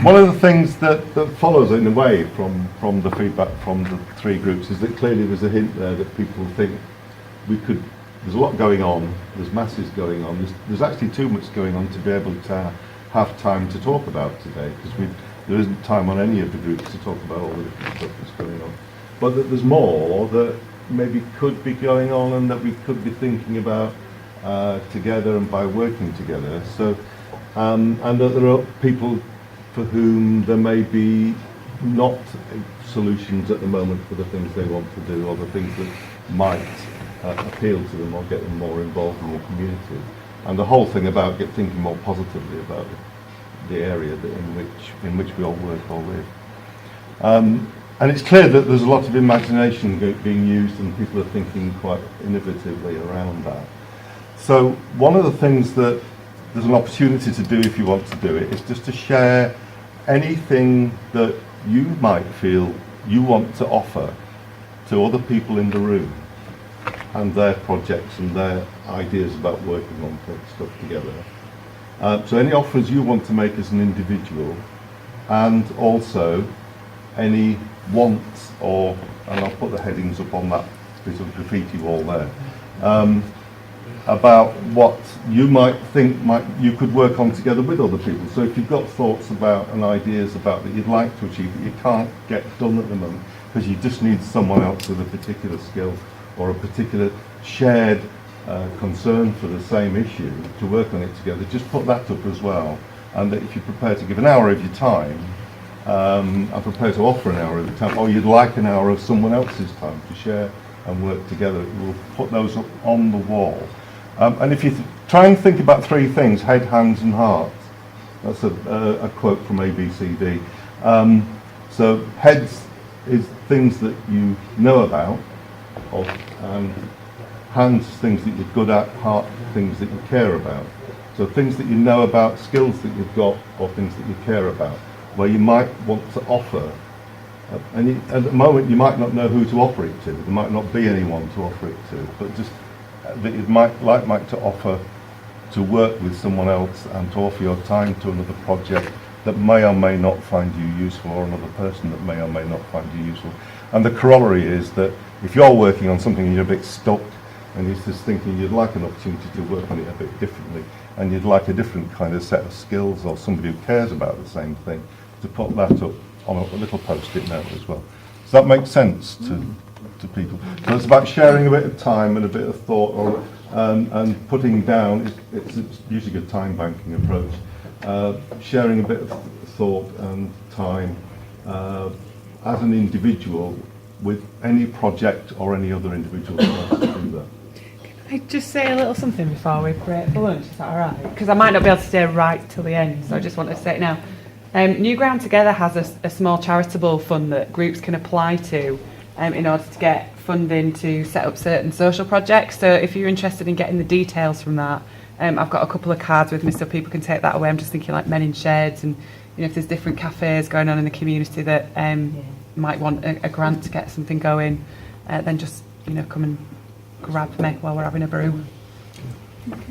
one of the things that follows in a way from the feedback from the three groups is that clearly there's a hint there that people think there's a lot going on, there's masses going on, there's actually too much going on to be able to have time to talk about today, because there isn't time on any of the groups to talk about all the different stuff that's going on. But that there's more that maybe could be going on and that we could be thinking about together and by working together. So, and that there are people for whom there may be not solutions at the moment for the things they want to do, or the things that might appeal to them or get them more involved in the community. And the whole thing about thinking more positively about the area in which we all work or live. And it's clear that there's a lot of imagination being used, and people are thinking quite innovatively around that. So one of the things that there's an opportunity to do, if you want to do it, is just to share anything that you might feel you want to offer to other people in the room, and their projects and their ideas about working on stuff together. So any offers you want to make as an individual, and also any wants, and I'll put the headings up on that bit of graffiti wall there, about what you might think you could work on together with other people. So if you've got thoughts about and ideas about that you'd like to achieve that you can't get done at the moment because you just need someone else with a particular skill or a particular shared concern for the same issue to work on it together, just put that up as well. And that if you're prepared to give an hour of your time, and prepared to offer an hour of your time, or you'd like an hour of someone else's time to share and work together, we'll put those up on the wall. And if you try and think about three things: head, hands and heart. That's a quote from ABCD. So heads is things that you know about, and hands things that you're good at, heart things that you care about. So things that you know about, skills that you've got, or things that you care about, where you might want to offer. And at the moment you might not know who to offer it to. There might not be anyone to offer it to, but just that you might like to offer to work with someone else and to offer your time to another project that may or may not find you useful, or another person that may or may not find you useful. And the corollary is that if you're working on something and you're a bit stuck and you're just thinking you'd like an opportunity to work on it a bit differently, and you'd like a different kind of set of skills, or somebody who cares about the same thing, to put that up on a little post-it note as well. Does that make sense to people? So it's about sharing a bit of time and a bit of thought, and putting down, it's usually a time banking approach, sharing a bit of thought and time as an individual with any project or any other individual that wants to do that. Can I just say a little something before we break for lunch? Is that all right? Because I might not be able to stay right till the end, so I just wanted to say it now. New Ground Together has a small charitable fund that groups can apply to in order to get funding to set up certain social projects. So if you're interested in getting the details from that, I've got a couple of cards with me so people can take that away. I'm just thinking like Men in Sheds, and if there's different cafes going on in the community that might want a grant to get something going, then just come and grab me while we're having a brew. Okay.